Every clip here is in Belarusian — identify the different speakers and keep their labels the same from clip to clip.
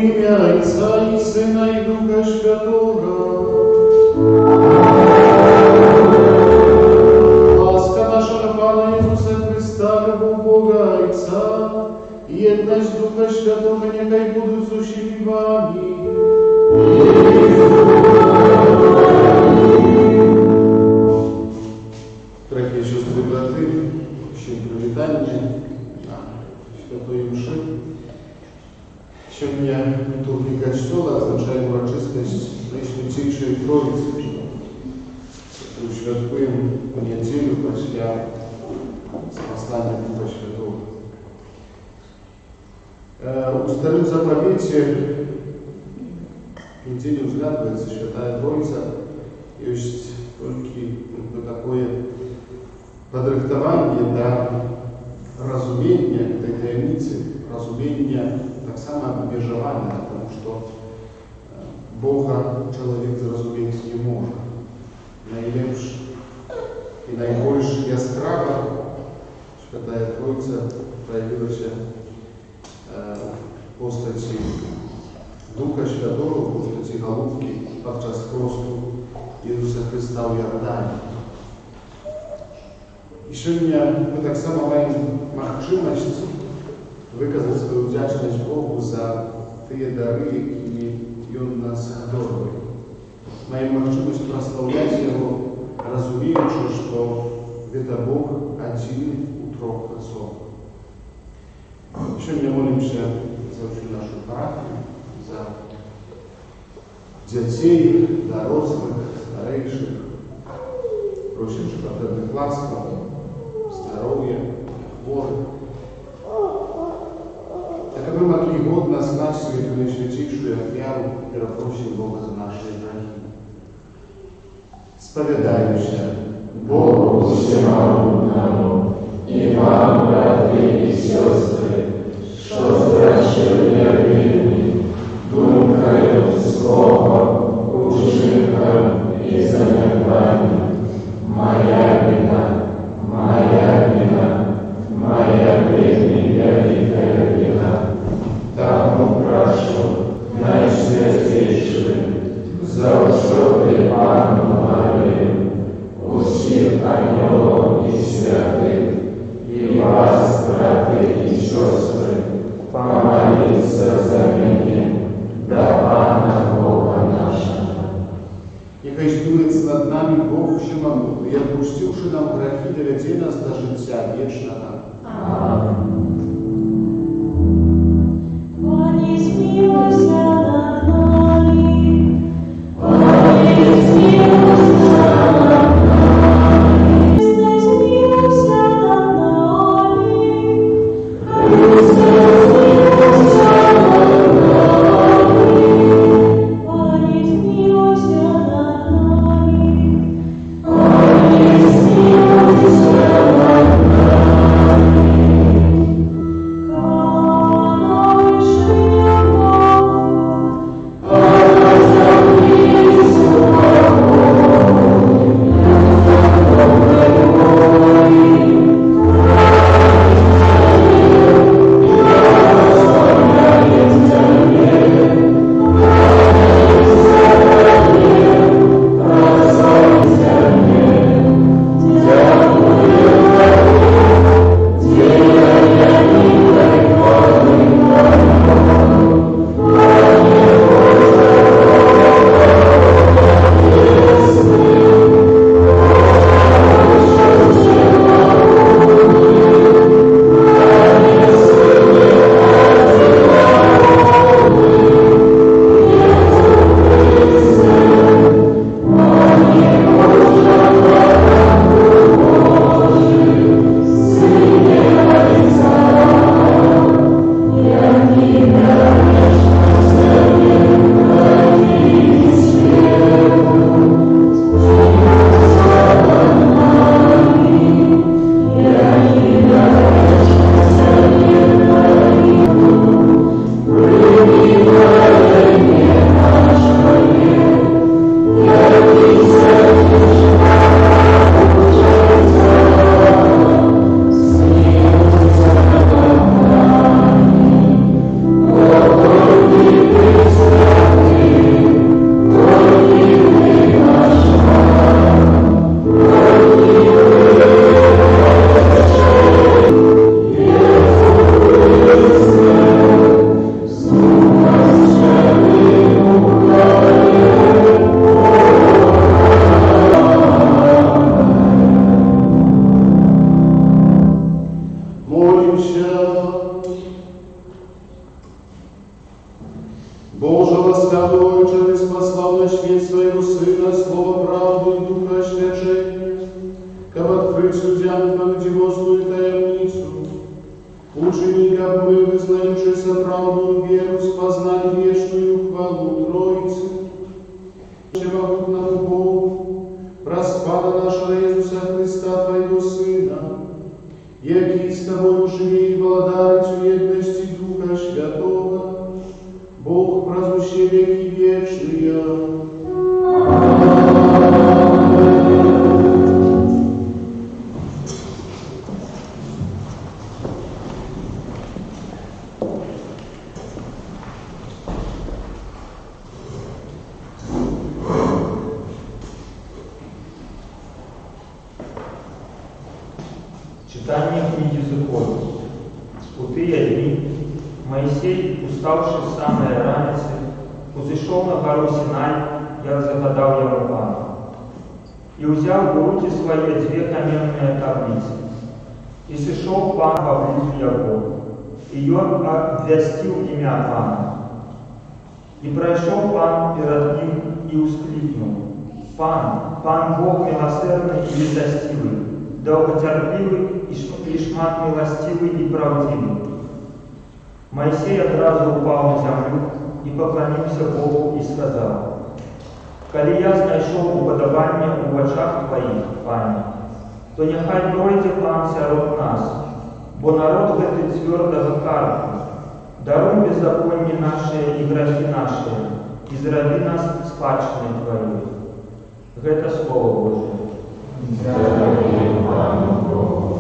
Speaker 1: ім'я Отця і Сина і Духа Святого. Ласка наша Пана Ісуса Христа, любов Бога Отця і єдність Духа Святого, нехай будуть з усіми вами. Дорогі сестри і брати, всім привітання на Святої Мши. Сьогодні літургія Костьола означає урочистість Найсвятішої Троїці, яку святкуємо у неділю після Спасання Духа Святого. У старым заповете нигде не взглядывается Святая Троица. Есть только такое подрыхтование до разумения этой таємниці, разумения так само обмежевания, потому что Бога человек зрозуміти не може. Найлепше і найбільш яскраво Святая Троїця проявилася в постаті Духа Святого, в постаті Голубки подчас хресту Ісуса Христа в Йордані. І сьогодні ми так само маємо можливість виказати свою вдячність Богу за ті дари, якими Він нас одарує. Маємо можливість прославляти Його, розуміючи, що це Бог один у трьох особ. Сьогодні молимося за всю нашу парафію, за дітей, дорослих, старейших, просячи потрібних ласкав, здоров'я, хворих. Так мы могли годно знать свою наисвятейшую офиару и просим Бога за наши грехи. Споведаемся
Speaker 2: Богу всемогутному и вам, братья и сестры, что зрачили верными, думкою, словом, учинком и занятанием. Моя вина, великая вина. Тому прошу, Найсвятейший, за всякий Пану Марию, усіх ангелов и святых, и вас, братья и сестры, помолиться за меня, до Пана Бога нашего.
Speaker 1: Нехай здується над нами Бог всемогутний, и отпустивши нам грехи, доведе нас до життя вічного.
Speaker 2: Аминь.
Speaker 1: Боже, ласкавый Отче, Ты спасал на свет Своего Сына, Слово правду и Духа освящения, как открыть судьям победивостную таемницу. Учени, как мы, вызнающиеся правду веру, спознали вечную хвалу Троицы. Всемогутному Богу, проспана нашего Иисуса Христа, Твоего Сына, яки с Тобою живи и владарец в едности Духа Святого, Бог празднующий веки вечные.
Speaker 3: Читание книги Законов. У тыя дни Моисей, уставший с самой раницы, узышел на гору Синай, як загадал ему Пан, и взял в руки свои две каменные таблицы. И сошел Пан поблизу его, и он обвестил имя Пана. И пройшов Пан перед ним и ускликнул: Пан, Пан Бог милосердный и милостивый, долготерпливый и шмат милостивый и правдивый. Моисей одразу упал на землю и поклонился Богу и сказал: «Коли я знайшов уподобання у очах Твоїх, Пане, то нехай пройде Пан сярод нас, бо народ гэтый твердого карку. Даруй беззаконие наши и грехи наши, и зраби нас спадщиной Твоей». Это Слово Божие.
Speaker 2: Дякую Пану Богу.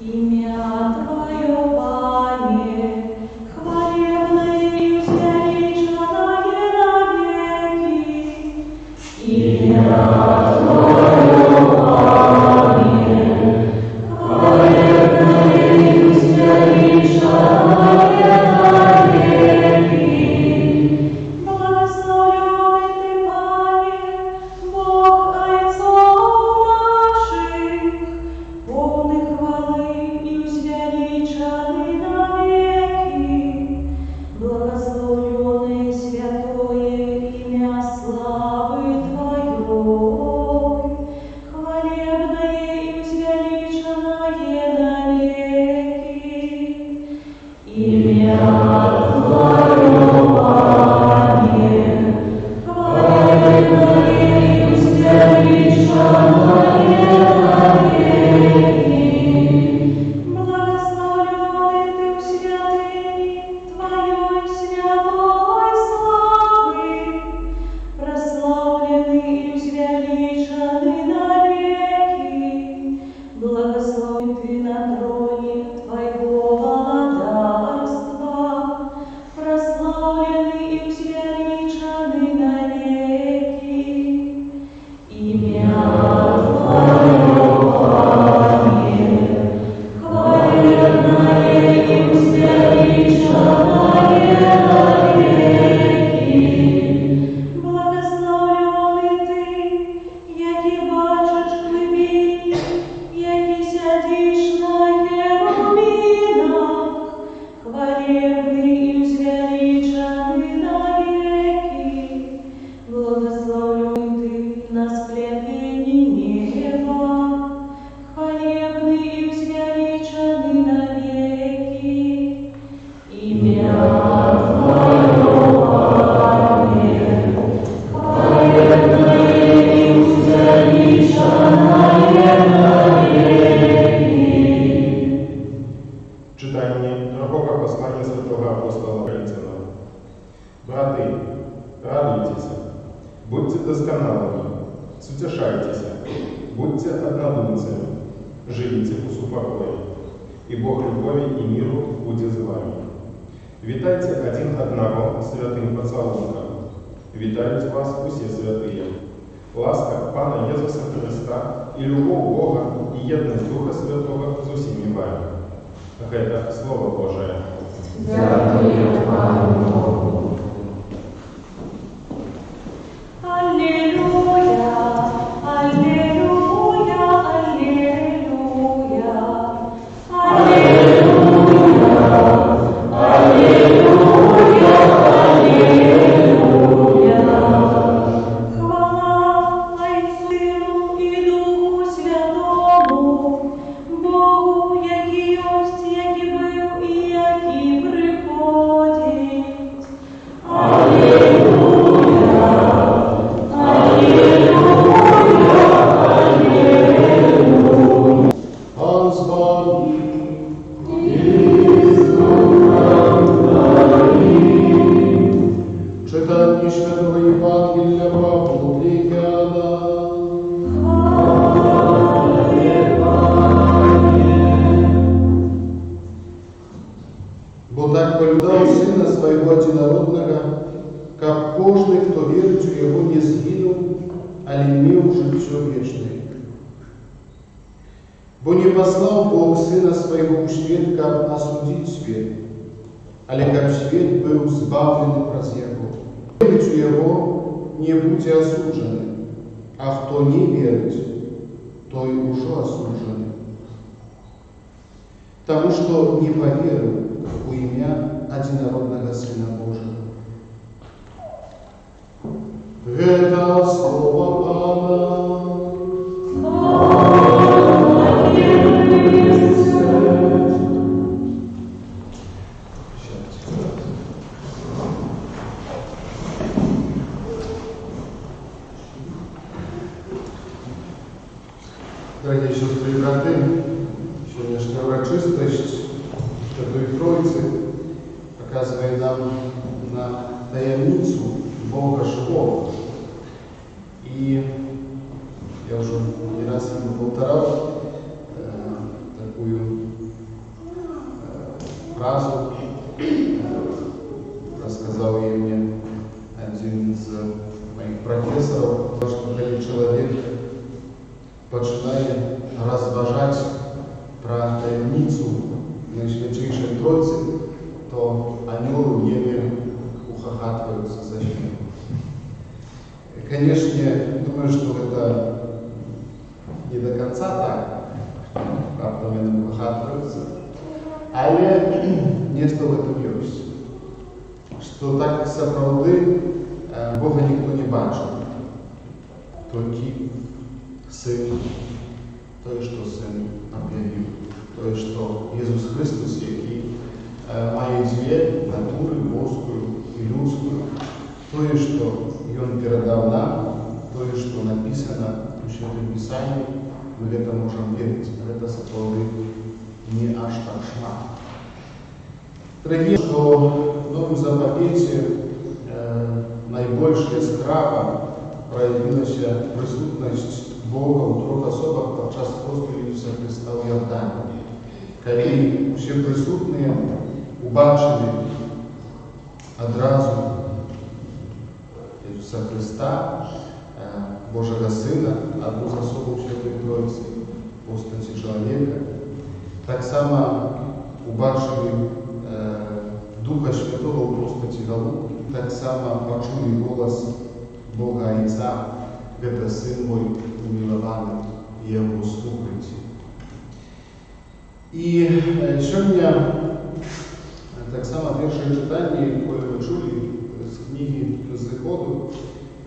Speaker 4: Имя Твое, Пане, хвалебное и возвеличенное навеки. Имя Твое, Пане, хвалебное и возвеличенное
Speaker 1: Утешайтесь, будьте однодумцами, живите в упокое, и Бог любови и миру будет с вами. Витайте один одного святым поцелунком. Витают вас все святые. Ласка Пана Иисуса Христа и любовь Бога и едность Духа Святого с усими вами. Это Слово Божие.
Speaker 2: Дякую Пану Богу.
Speaker 4: Аллилуйя, аллилуйя.
Speaker 1: але меў жыццё вечнае. Бо не паслаў Бог Сына Свайго ў свет, каб асудзіць свет, але каб свет быў збаўлены праз Яго. Верыць у Яго не будзе асуджаны, а хто не верыць, той ужо асуджаны. Таму што не паверыў у імя адзінароднага Сына Божага. Гэта слова Пана. Дорогие сестры и браты, сегодняшняя урочистость Святой Троицы показывает нам на таємницю Бога живого. И я уже не раз повторял такую фразу, рассказал ей мне один из моих профессоров, что когда человек починає розважати про таємницю Найсвятейшей Троицы, то ангелы в небе ухахатываются за ним. Конечно, думаю, что это не до конца так, правда, они ухахатываются, але нечто в этом есть. Что так сапраўды Бога никто не бачил, только Сын, то, что Сын объявил, то, что Иисус Христос, який має две натуры, божскую и людскую, то, что Он передал нам, то, что написано в Святом Писании, мы в это можем верить, это сапраўды не аж так шмат. Дорогие, что в Новом Заповете найбольшая справа проявилась присутность Бога у трох особах подчас розпілі Ісуса Христа в Йордані. Коли всі присутні убачили одразу Ісуса Христа, Божого Сина, одну з особу Святої Троиці, постаті чоловіка, так само убачили Духа Святого у постаті голубки, так само почули голос Бога Отця, это Сын мой умилованный, я его слухайте. И сегодня так само першее читание, которое мы чули з книги Зыходу,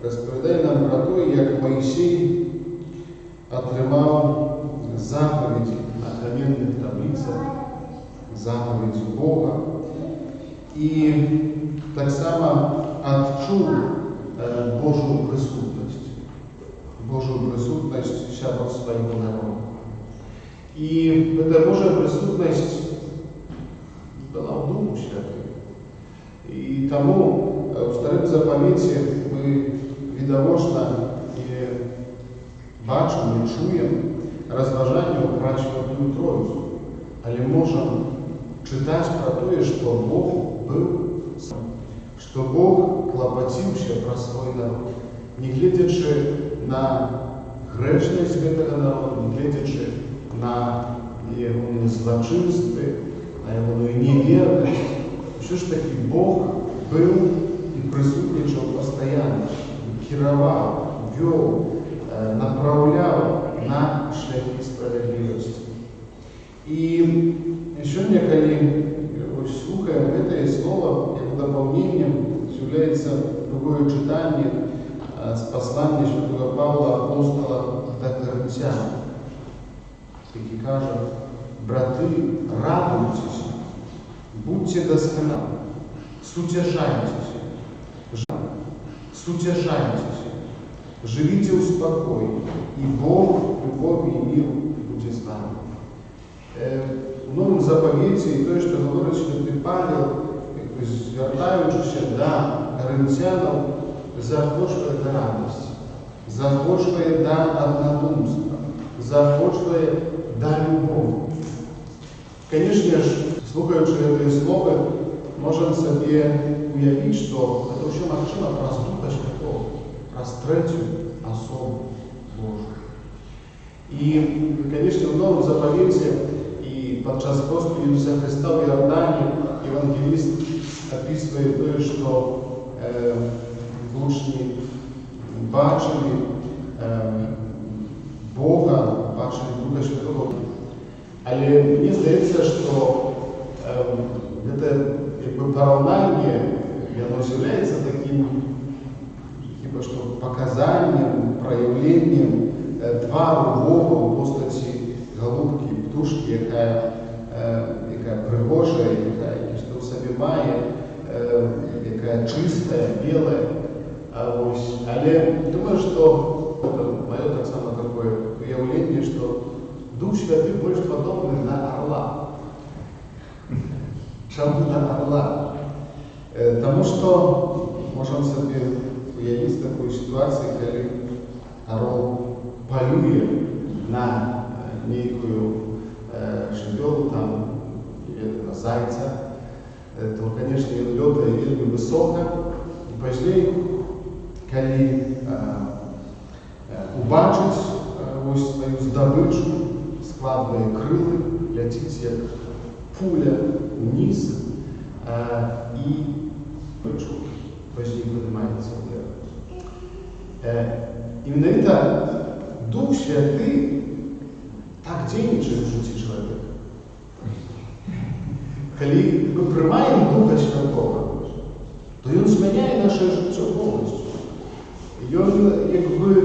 Speaker 1: розповідає нам про то, як Моїсей отримав заповіді на кам'яних таблицях, заповіді Бога, і так само відчув Божу присутність. Божью присутность щадов своего народа. И эта Божья присутность была в Духу Святым. И тому в Старом Заповете мы видовочно и бачим, и чуем розважання про Святую Троицу. Але можем читать про то, что Бог был, что Бог клопотился про свой народ, не глядячи на грешність этого народу, не глядячи на его злочинство, на его неверность. Все ж таки Бог был и присутничал постоянно, керовал, вел, направлял на шляхи справедливости. И сегодня, когда слухаем это слово, его дополнением является другое читание с послания святого Павла апостола до Коринфян, який каже: брати, радуйтесь, будьте досконали, сутяжайтесь, живите у спокою, и Бог, любовь и мир будет с вами. В Новом Заповете и то, что говорит святый Павел, звертаючись до коринфянам, захочує до радості, захочує до однодумства, захочує до любові. Конечно ж, слухаючи це слово, можемо собі уявити, що це все можливо про Духа Святого, про третю особу Божу. І, звісно, в Новому заповіті і під час Господа Ісуса Христа в Йордані євангеліст описує те, що учні бачили Бога, бачили Духа Святого. Але мені здається, що це якби порівняння, воно з'являється таким хіба що показанням, проявленням твару Бога у постаті голубки, птушки, яка пригожа, яка в собі має, яка чиста, біла. Але думаю, що це моє так само таке уявлення, що Дух Святый больше подобный на орла. Чому на орла? Тому що можемо собі уявити таку ситуацію, коли орел полює на некую жабелу там, или на зайца, то, конечно, він льотає вельми високо. І пізніше, коли убачить ось свою здобичу, складує крили, летить як пуля вниз і пізніше піднімається вверх. Іменно Дух Святий так діючий в житті чоловіка. Коли ми приймаємо Духа Святого, то Він зміняє наше життя повністю. Він якби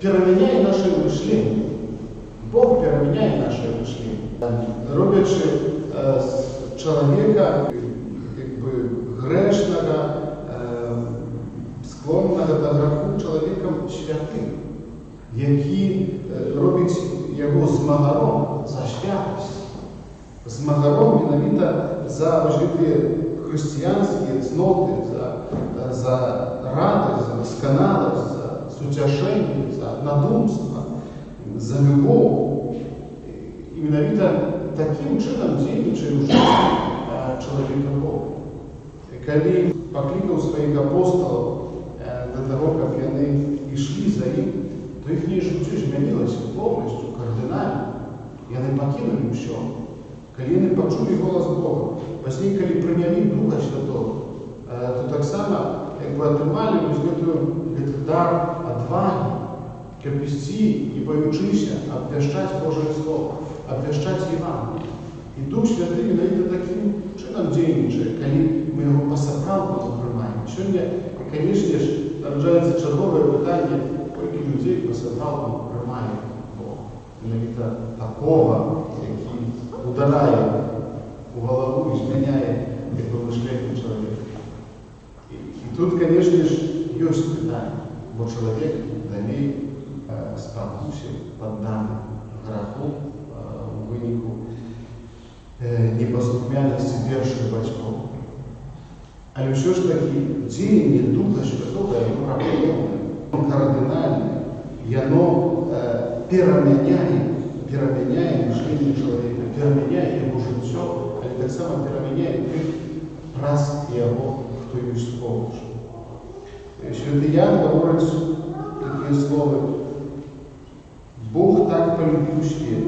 Speaker 1: переміняє наше мишлення. Бог переміняє наше мишлення. Роблячи з чоловіка якби грешного, склонного до греху чоловіком святим, який робить його змагаром за святость. Змагаром міновіто за важливі християнські цноти, за радость, за досконалость, за сутяшення, за однодумство, за любов. І міновіто таким чином діючи в житті чоловіка Бога. Коли покликав своїх апостолів до того, як вони йшли за ним, то їхнє життя змінилося повністю, кардинально. І вони покинули все. Коли вони почули голос Бога, після, коли прийняли Духа Святого, то так само, якби отримали этот дар отваги, кипісті і поючися, обвіщати Боже Слово, обвіщати Євангеліє. І Дух Святий він таким чином діючий, коли ми його по-справжньому приймаємо. Сьогодні, звісно ж, народжається чергове питання, скільки людей по-справжньому приймає Бога. Навіть такого, який ударяє у голову і зміняє мишлення чоловіка. І тут, звісно ж, є питання, бо чоловік далі спокусив, підданий греху у винику непослухняності перших батьків. Але все ж таки діяння Духа Святого воно проблемне, воно кардинальне, і воно переміняє мишлення чоловіка, переміняє його життя, але так само переміняє тих раз його, хто є сповнив. Святий Ян говорить такі слова: Бог так полюбив світ,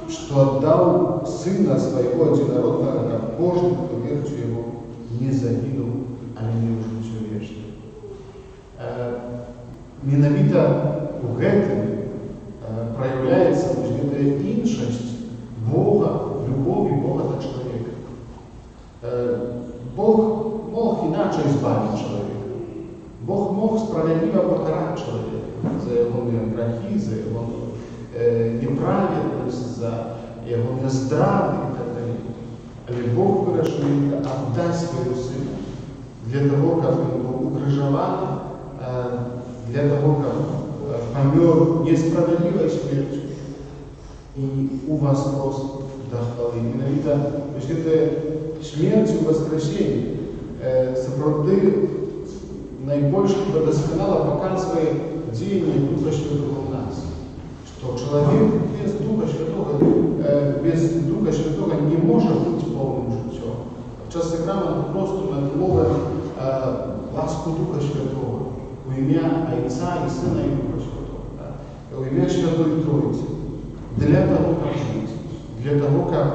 Speaker 1: что отдал Сына Своего Единородного, как каждый, кто верит в Его, не загинул, а имел життя вічне. Міновіто у гэтым проявляється іншість Бога, любові Бога до чоловіка. Бог мог іначе збавити чоловіка. Бог мог справедливо покарати чоловіка за його грехи, за його неправедність, за його нездрав'я і так далі. Але Бог вирішив віддати свого Сина для того, як він був укрижований, для того, як помер несправедливой смертью. И у вас просто до хвалы. Именно это смерть и воскресение справді найбільше досконало показує діяння Духа Святого в нас. Что человек без Духа Святого не может быть полным життем. В часе храма просто надмовляє ласку Духа Святого у ім'я Отця и Сына и Духа Святого. Да? В имя Святой Троицы. Для того, как жить, для того, как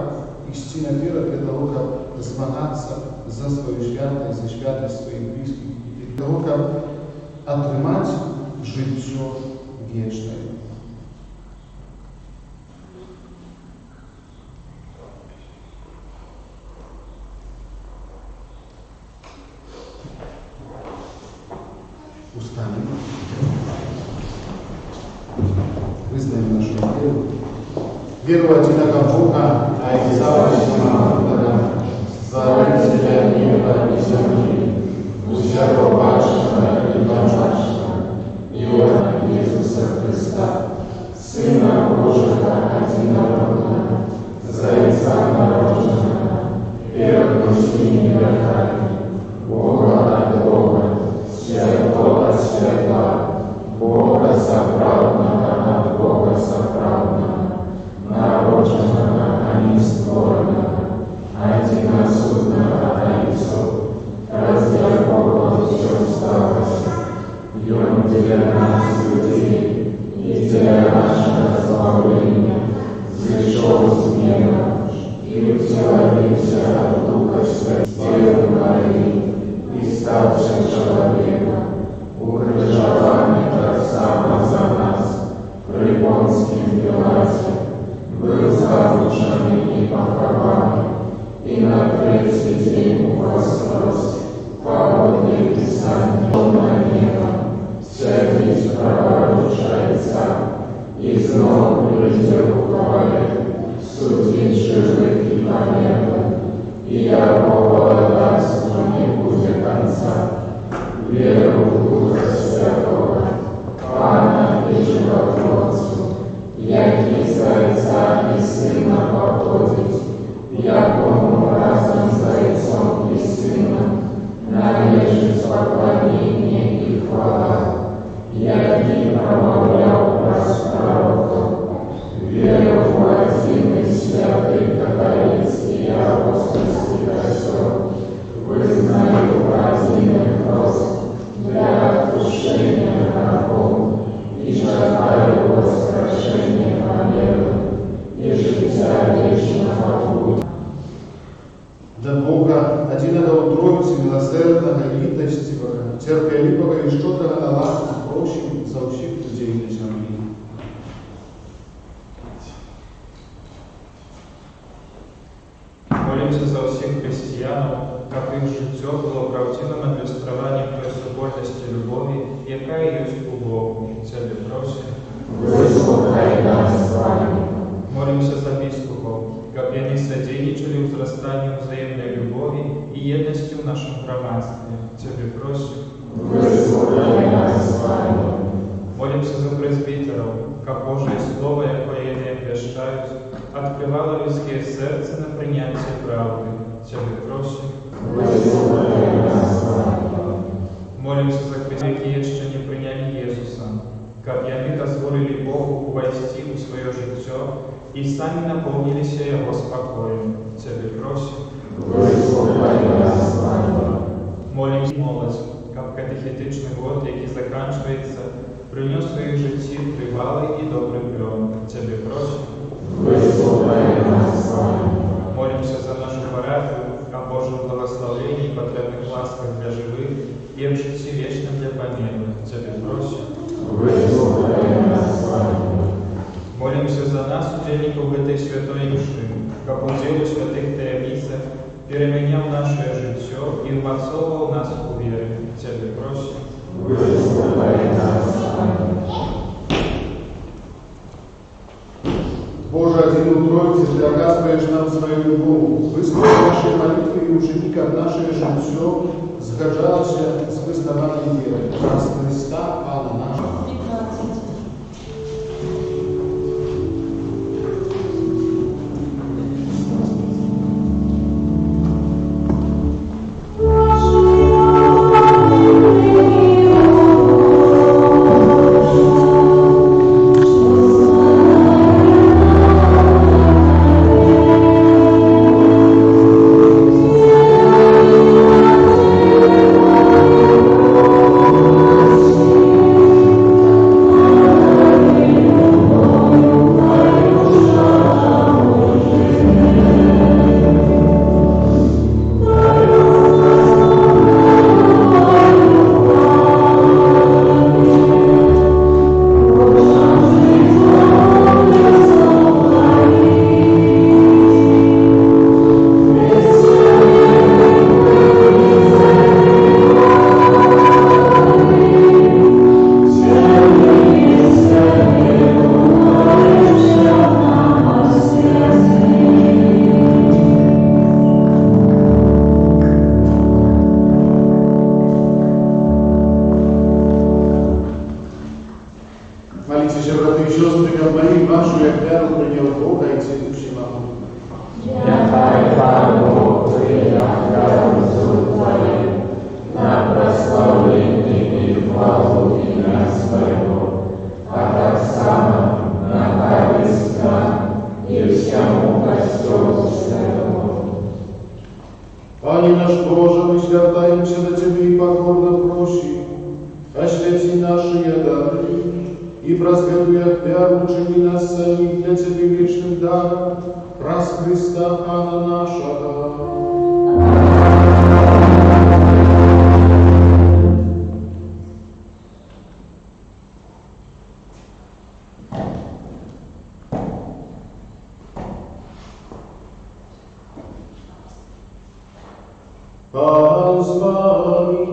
Speaker 1: идти наперед, для того, как змагаться за свою святость, за святость своих близких, и для того, как отримать життя вечное. Устанем. Вызнаем нашу веру. Веру в одиного Бога, Отца Всемогущего, Створителя неба и земли, всякого вашего и домашнего, Иоанна Иисуса Христа, Сына Божьего одинородного, за Отца народженного, первого семи веками, Бога от Бога, Святого Святого, Бога соправдного от Бога соправдного, народженного, а не створенного, одиносудного Отцу, раздел Бога все сталось, и Он для нас людей и для нашего славления зашел с неба и утеловился от Духа Святого Марии и ставший человеком, укрыжованный так само за нас, при Понтском Пилате, был замученный и похован, и на третий день воскрес, погодный Писанием на небо, всякий пророчается, и снова придет в хвале, судить живых и померлых, и Якова даст не будет конца. Веру в Духа Святого, Пана и Животворцу, який за Отца и Сына походит, якому разом с Отцом и Сыном належит поклонение и хвала, який промовлял пророков, веру в один и святый католический и апостольский костел, вызнаю один рост для отпущения грехов и ждаю воскрешения померных и життя вечного пути. До Бога, одиного Троицы, милосердного и литостивого, терпеливого и щедрого на ласку прощим за всех людей на земле.
Speaker 3: Молимся за всех християн, как их життя було правдивим ілюструванням той соборності любові, яка є у Богу. Тебе просим.
Speaker 2: Выслухай нас с вами.
Speaker 3: Молимся за біскупов, как они содейничали возрастанию взаимной любови и едности в нашем громадстве. Тебе просим.
Speaker 2: Выслухай нас с вами.
Speaker 3: Молимся за пресбитеров, как Божие Слово, якое они обвещают, открывало людские сердца на принятие правды. Тебе просим.
Speaker 2: Выслухай нас с вами.
Speaker 3: Молимся за христиан, які еще не приняли Иисуса, как они дозволили Богу войти в свое життя и сами наполнились Его спокоем. Тебе просим.
Speaker 2: Выслухай нас с вами.
Speaker 3: Молимся молодь, как катехетичный год, який заканчивается, принес в своих житті тривалий и добрый плен. Тебе просим.
Speaker 2: Выслухай нас с вами.
Speaker 3: Молимся за нашу парафию, о Божьем благословении и потребных ласках для живых и в житті вечном для померлых. Тебе просим.
Speaker 2: Выслухай нас с вами.
Speaker 3: Молимся за нас, удельников этой святой мши, как уделу святых таямницах, переменял наше життя и умацовывал нас у вере. Тебе просим.
Speaker 2: Выслухай нас с вами.
Speaker 1: Боже, один Троицы, ты оказываешь нам свою любовь. Выслушай наши молитвы и учини, как наше життя сгожалось с вызнаванием веры. Раз Христа, Пана нашего.
Speaker 4: 15.
Speaker 2: Выслухай
Speaker 1: Знайте, браты и сестры, как мои, вашу я вяру принял Бога и Царю Всемогущего.
Speaker 2: Нехай Пан Бог прийняв вяру Твою на прославление и хвалу имя Своего, а так само на корысть нам и всему костелу Святому.
Speaker 1: Пане наш Боже, мы свертаемся до Тебе и покорно просим, освяти наши дары, и, просветуя вяру, учини нас самих для Тебе вечным даром, раз Христа Пана нашего. Пан с вами.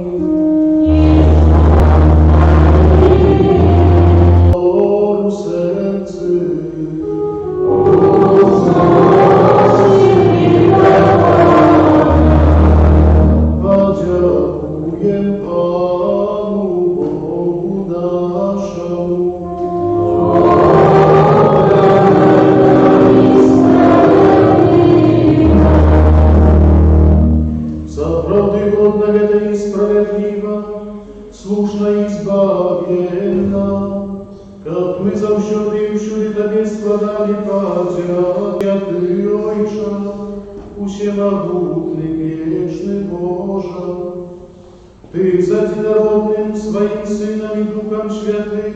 Speaker 1: Ты с одинородным Своим Сыном и Духом Святым,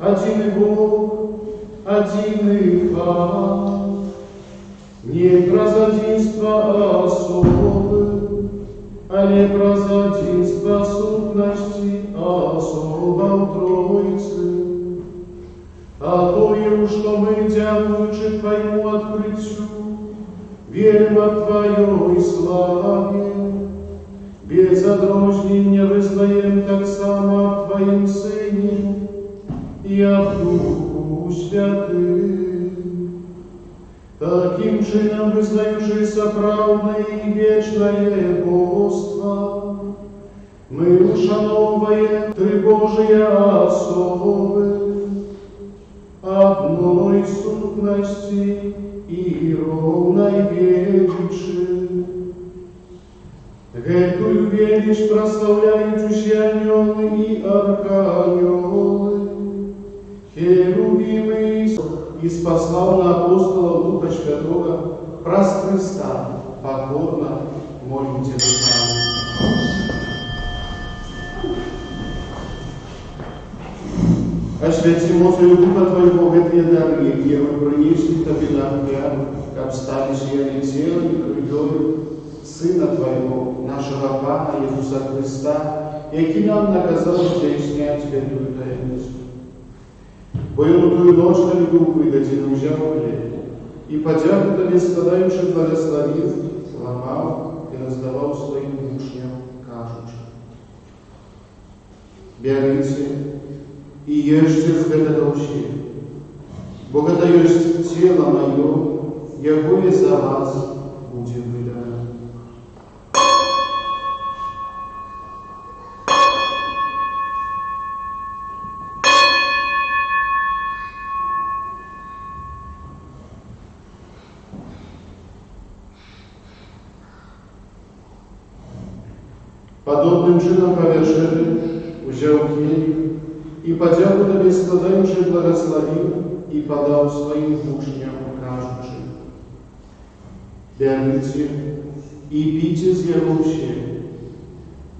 Speaker 1: один и Бог, один и хвала, не про задинство особы, а не про задинство сутности особо в Троице, а то, что мы, дякуючи Твоему открытию, верим от Твоей славе, без одружнения вызнаем так само в Твоим Сыне и в Духу Святым. Таким чином вызнающий соправдное и вечное Богство, мы ушановываем Три Божие особы, одной сутности и ровной величи. Гэтую величь прославляют ангелы и архангелы, херувимы, и спасал на апостола Духа Святого, праз Христа, покорно молимся Пану. Освяти мощью Духа Твоего гэтые дары, якія мы принесли Тебе на вяру, как стали сияние тела и кровью Сына Твоего, нашего Пана Иисуса Христа, який нам наказал здійснять святую таїнницю. Бо Він тую ночь на любов видадіну взяв хліб, і подяку Тобі складаючи благословив, ламав і роздавав своїм учням, кажучи: «Берите и ешьте з гэтага ўсе, бо гэта ёсць цела маё, якое за вас будзе выдано». Подобным чином повешали, взял келих и подяку Тебе складаючи благословил и подал своим учням, кажучи: «Берите и пейте з яго ўсе,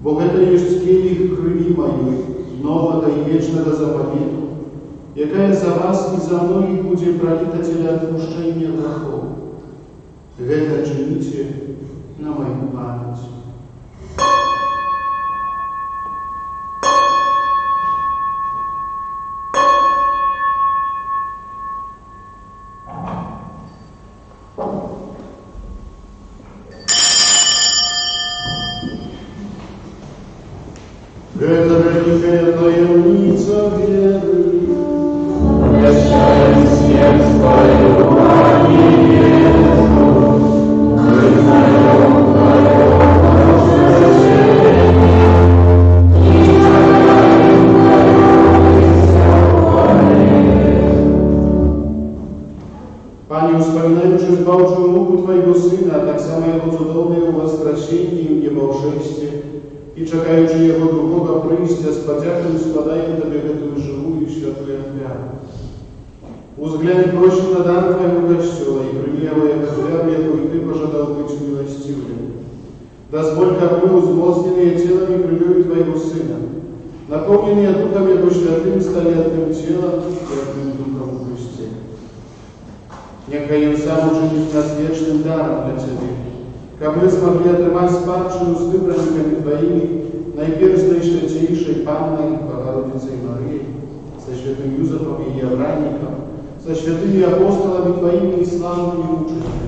Speaker 1: бо гэта ёсць келих крыві маёй, новага і вечнага заповету, якая за вас и за многих будзе пролита для отпущения грехов. Гэта чините на мою память». Это великая таємниця веры.
Speaker 2: Прощаем смерть Твою, а не вверху, мы знаем Твою
Speaker 1: Bożą muku Twojego Syna, tak samo Jego cudowne Jego Воскресение i niebowszejście i czekaючи Jego другого прийстя, з подякою складаємо Тобі эту живую и святую оферу. Узглянь просим на дар Твоего Костела и прими его оферу, якую Ты пожадал быть милостивым. Дозволь, как мы, узмозненные телами кровью Твоего Сына, наполненные Духом Его Святым, стали одним телом и одним Духом в Христе. Нехай им сам учинит нас вечным даром для Тебя, как мы смогли отрывать спадшую с выбранниками Твоими, найперв Наишвятейшей Панной Богородицей Марией, со святым Юзефом и Евраником, со святыми апостолами Твоими и славными мучениками,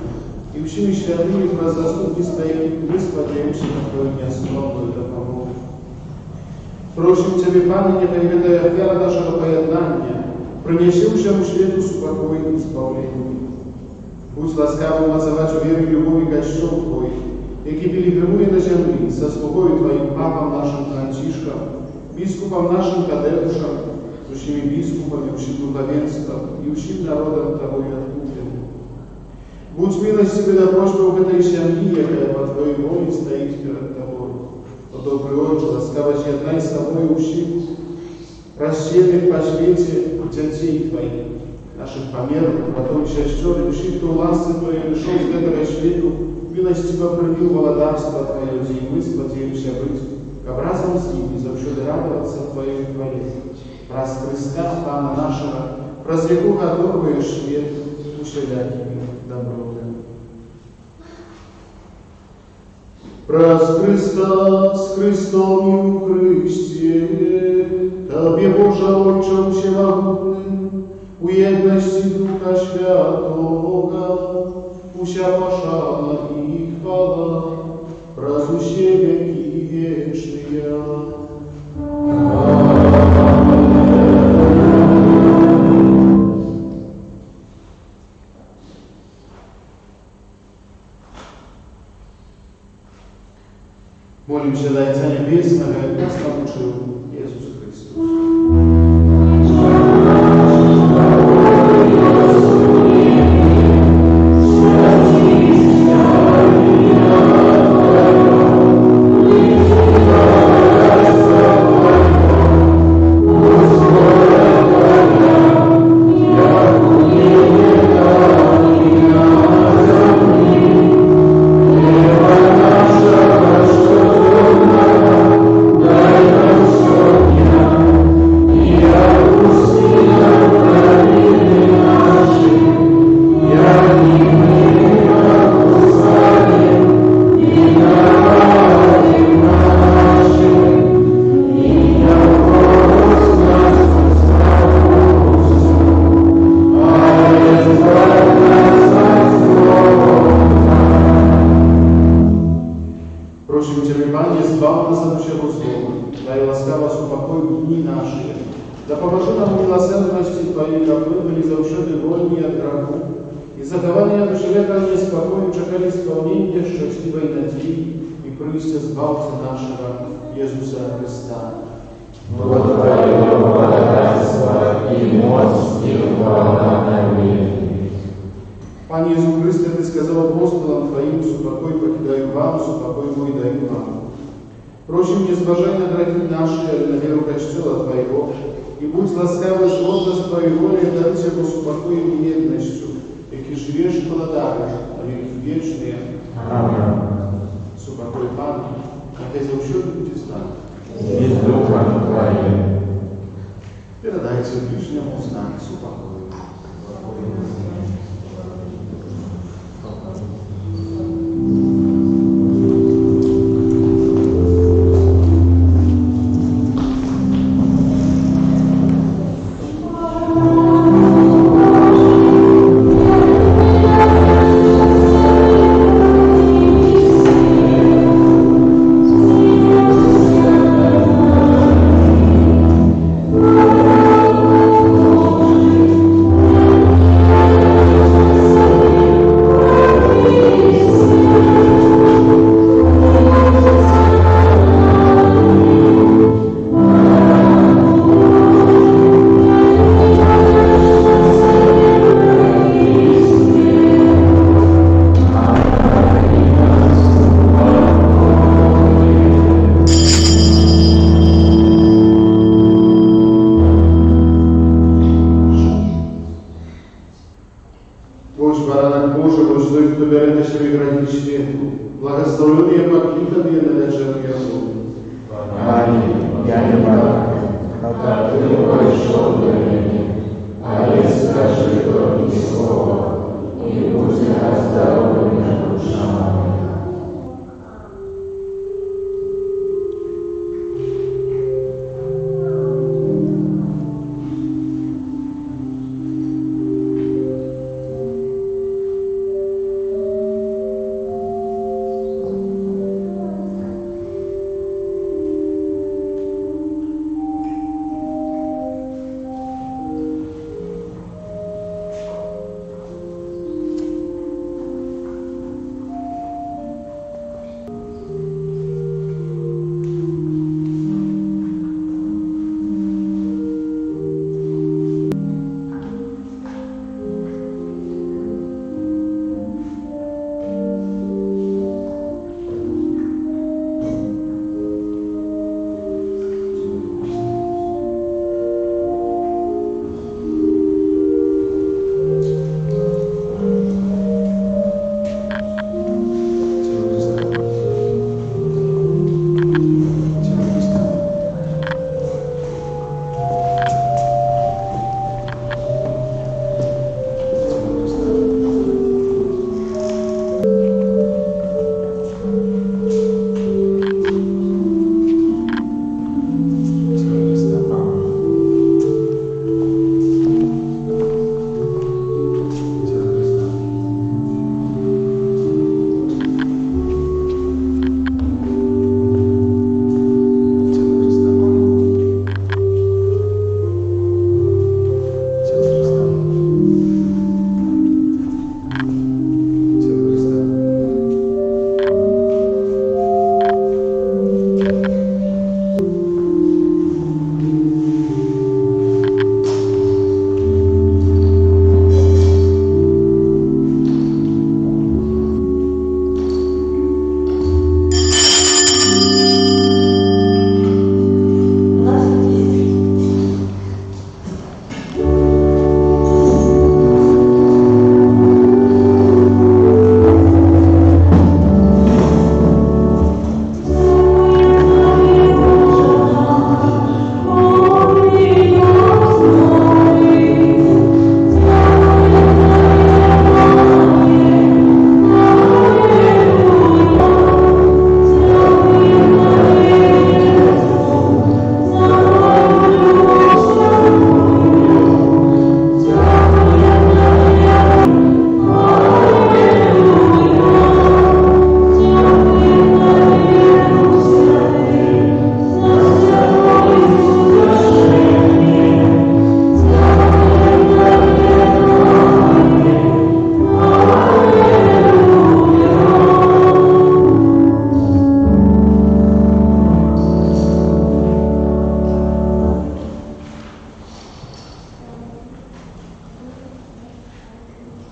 Speaker 1: и всеми святыми про заступництво, и мы сподеемся на Твою неосновную допомогу. Просим Тебе, Пане, нехай эта офера нашего поеднания принесе всему свету спокой и избавление. Будь ласкавым называть веру и любовь Костел Твой, який пилигримує на землі, со слугою Твоим Папом нашим Францишком, бискупом нашим Тадеушем, с всеми бискупами, всем духовенством и всем народом Тобой откуплен. Будь милостивый до просьбы этой семьи, якая по Твоей воле стоит перед Тобой. О добрый Отче, ласкаво з'єднай с Тобой всех рассеянных по свете детей Твоих, наших померных, братов и сестер, и всех, кто ласты Твоей пришел с этого свету, милостиво принял володарство Твое, где и мы сподеемся быть, к образом с ними, завсюду радоваться Твоей хвале. Раз Христа, Пана нашего, раз веку которого и свет усилякими добротами. Раз Христа с Христом и у Христе, Тебе, Боже, Отче всемогутный, у едности Духа Святого, уся пошана и хвала, разуще веки вечные. Молимся до Отца Небесного, как нас научил Иисус Христос. Да поможи нам в милосердности Твоей, как мы были завжди вольні от греху, і заховання душевека неспокою чекали исполнения счастливой надії і прийстя Збавця нашого Ісуса Христа.
Speaker 2: Твое благодарство и моц и хвала на веки.
Speaker 1: Пане Иисус Христе, Ты сказал апостолам Твоим, супокой покидаю вам, супокой мой даю вам. Просим, не зважай на грехи наши, а на веру Костела Твоего, и будь ласкавый живот с Твоей волей, дать Тебе супокоем и едностью, яки живешь и благодаришь, а веки вечные.
Speaker 2: Аминь.
Speaker 1: Супокой Пане, нехай завжди буде з нами.
Speaker 2: И с Духом Твоим.
Speaker 1: Передайте ближнему знак супокою.
Speaker 4: Amen.
Speaker 1: баранок Божий, ось той, хто бере на себе грані світу. Благословений я Микита, я належав йому.
Speaker 2: Пані, я не баран, та ти прийшов до мене, але скажи тільки слово, і буде оздоровлена душа моя.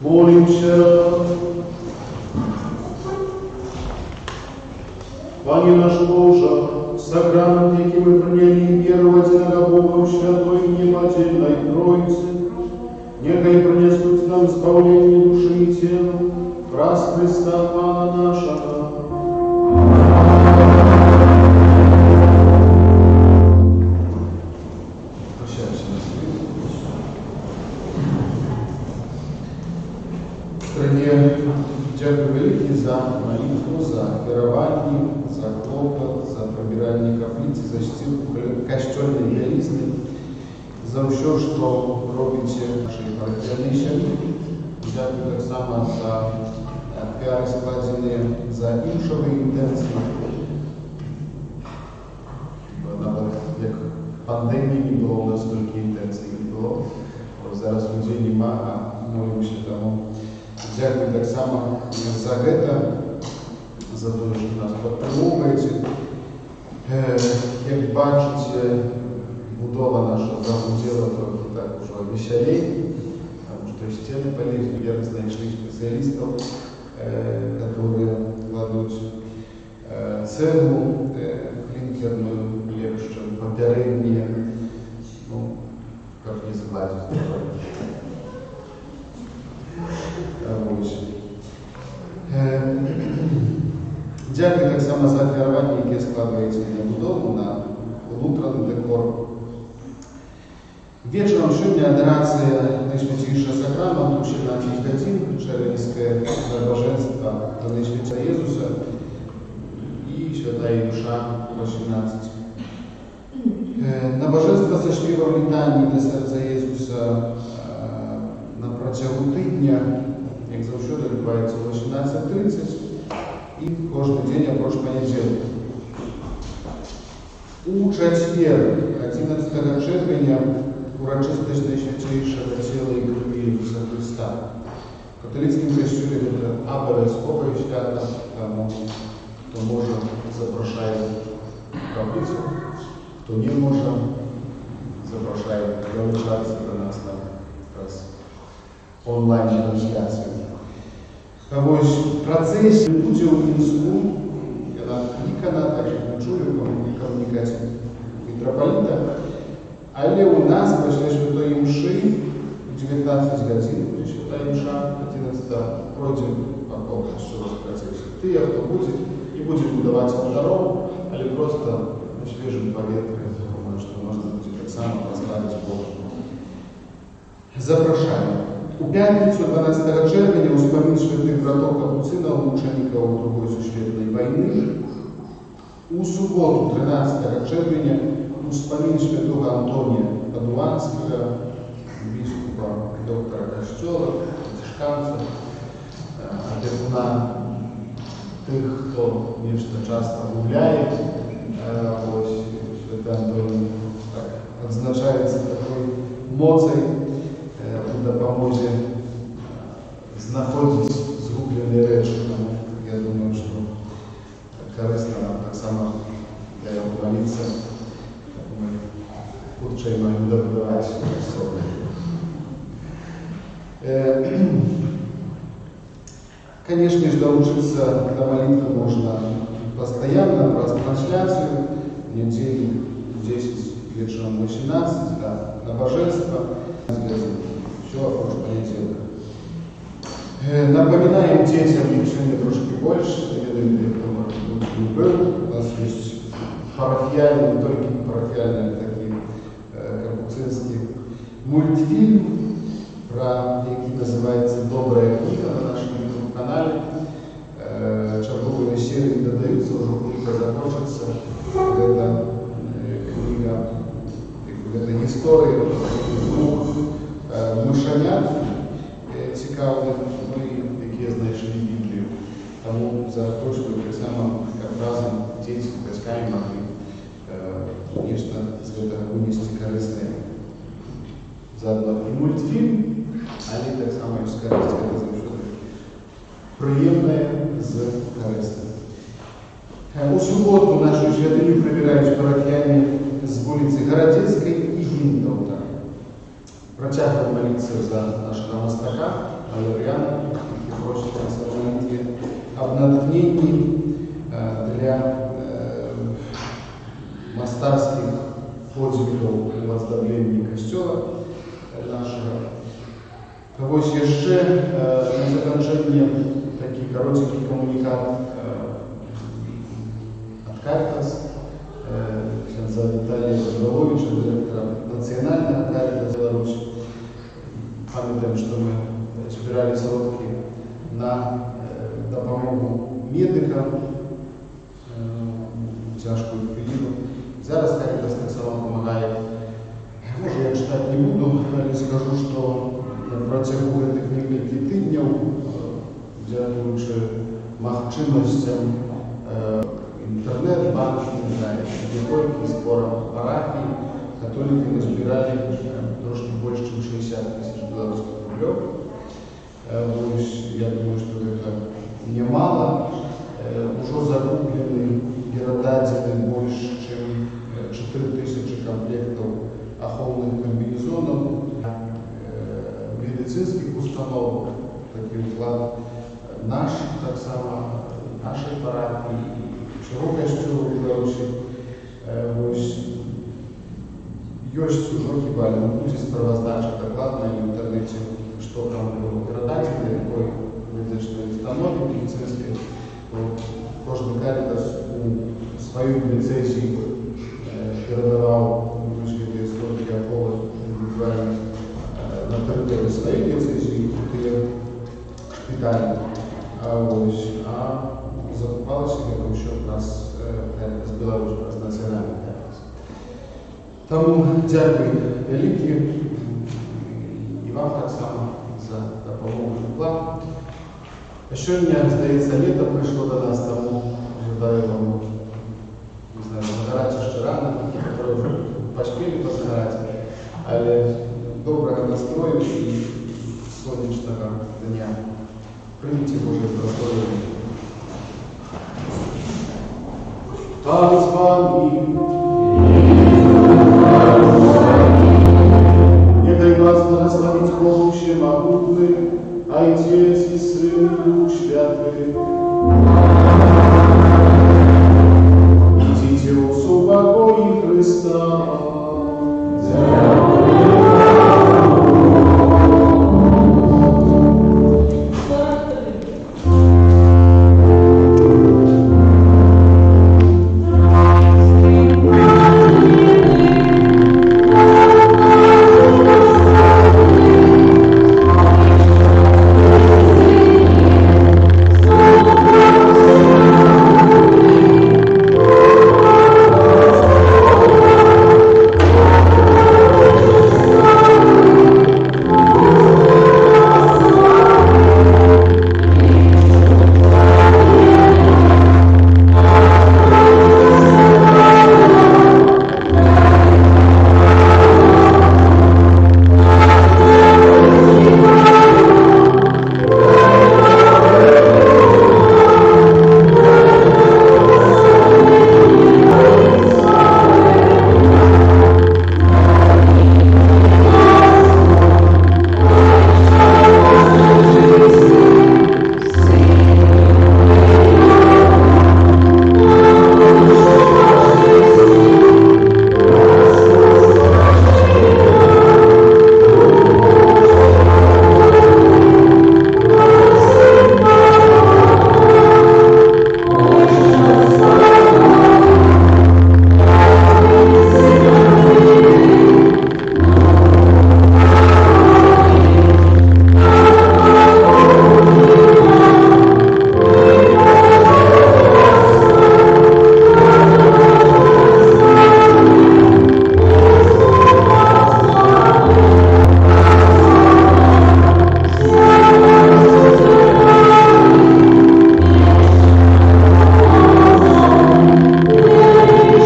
Speaker 1: Молимся. Пане наш Боже, сократники мы приняли веровать на Богом Святой и Немательной Троице, нехай принесут нам избавление души и тела, раз Христа Пана нашего. Дякую велике за молитву, за керування, за клопот, за прибирання каплиці, за стілку костюльної білизни, за все, що робите наші парахіянищі. Дякую так само за піари складені за іншої інтенції. Навіть як пандемії не було у нас стільки інтенцій не було. Зараз людей нема, а молимося тому. Дякую так само за це, за те, що нас підтримуєте. Як бачите, будова наша загудела трохи так уже веселей, потому что стены полезли, верно знайшли специалистов, которые кладут цеглу клинкерную легче, попередние, ну, как не сгладить. Дякую так само за ахвяраванне, яке складваеце на будову, на лутраны дэкор. Вечером сёння адорацыя Найсвятейшего Сакраменту 17 гадзін, чэрвеньскае набажэнства за Найсвятейшего Езуса и Святая Душа 18. Набажэнства са śpiewом літанні для серця Езуса на працягу тыдня, як заўсёды, адбываецца о 18:30 і кожны дзень апроч панядзелка. У чацвер, 11 чэрвеня, урачыстасць Найсвятейшага цела і крыві Ісуса Христа. В каталіцкім касцёле гэта абавязковае свята, таму хто можа, запрашае в капліцу, хто не можа, запрашае далучацца да нас на онлайн-трансляцыю. Вось працэсія будзе ў Мінску, яна клікана, так як мы чулі ў камунікаце мітрапаліта, але у нас пасля святой мшы 19 гадзін будзе святая мша, 11 пройдзе вакол касцёла працэсія. Тыя, хто будзе, і будзе будавацца алдаром, але проста на свежым паветры, думаю, што можна будзе таксама паславіць Бога. Запрашаем. У пятницу 12 чэрвеня ўспамін святых братоў капуцынаў, мучанікаў Другой сусветнай вайны. У суботу 13 чэрвеня ўспамін святого Антонія Падуанскага, біскупа, доктара касцёла, францішканца, апекуна тых, хто нешта часта гуляе. Ось святы Антоній так адзначаецца такой моцай у дапамозе знаходзіць згубленыя рэчы. Таму я думаю, што карысна нам таксама для яго маліцца. Мы хутчэй маем дабываць асобы. Конечно же, доучиться до молитвы можно постоянно, праз трансляцию, в неделю 10 вечером 18, да, на божество. Все, в понедельник. Напоминаем детям, сегодня трошки больше, не был. У нас есть парафиальные, не только парафиальные, такие капуцинские мультфильм, який называется «Добрая книга» на нашем YouTube-канале. Черговые серии додаются, уже книга закончится. Это книга, это история двух мышанят цікавих, які знайшли Біблію. Тому запрошую так само, як разом діти з батьками могли, конечно, з цього винести корисне. Заодно і мультфільм, але так само і з користю, це завжди приємне з корисним. У суботу нашу святиню прибирають парафіяни з вулиці Городецької і Гіндовта. Протягиваем молиться за нашего мастака, Валерьяна, и просим нас о молитве, об натхнении для мастарских подвигов и оздобления костела нашего. Вось яшчэ на заканчэнне такі каротенькі камунікат ад Каритас, князя Віталія Павловича, директора Национального Каритаса Беларуси. Пам'ятаємо, що ми збирали сродки на допомогу медикам в тяжку хвилину. Зараз Каритас так само допомагає. Може, я читати не буду, але скажу, що на протягу цих некількох тижнів, дякуючи можливостям интернет-банкинга, не збором парафій, католики назбирали трошки більше, ніж 60 тисяч білоруських рублів. Я думаю, что это немало. Уже закуплены передадены больше, чем 4000 комплектов охотных комбинезонов, медицинских установок, такой вклад наш, так само, нашей парафии, широкой костюла в Беларуси. Есть уже хіба, будзе справаздача докладная в интернете, что там было передать. установе медицинской, то каждый Каритас у свою диецезию передавал высшие службы Якова индивидуально на территории своей диецезии, где шпиталь, а закупалось себе еще у нас Каритас Беларусь, у нас национальный Каритас. Тому дякую велике і вам так само за допомогу план. Сьогодні, здається, літо прийшло до нас, тому жадаю вам, не знаю, загорати ще рано, які вже поспіли позагорати, але доброго настрою і сонячного дня. Прийміть Боже благословення. Пан з вами. Niechaj was błogosławić Bóg Wszechmogący, Ojciec i Syn i Duch Święty,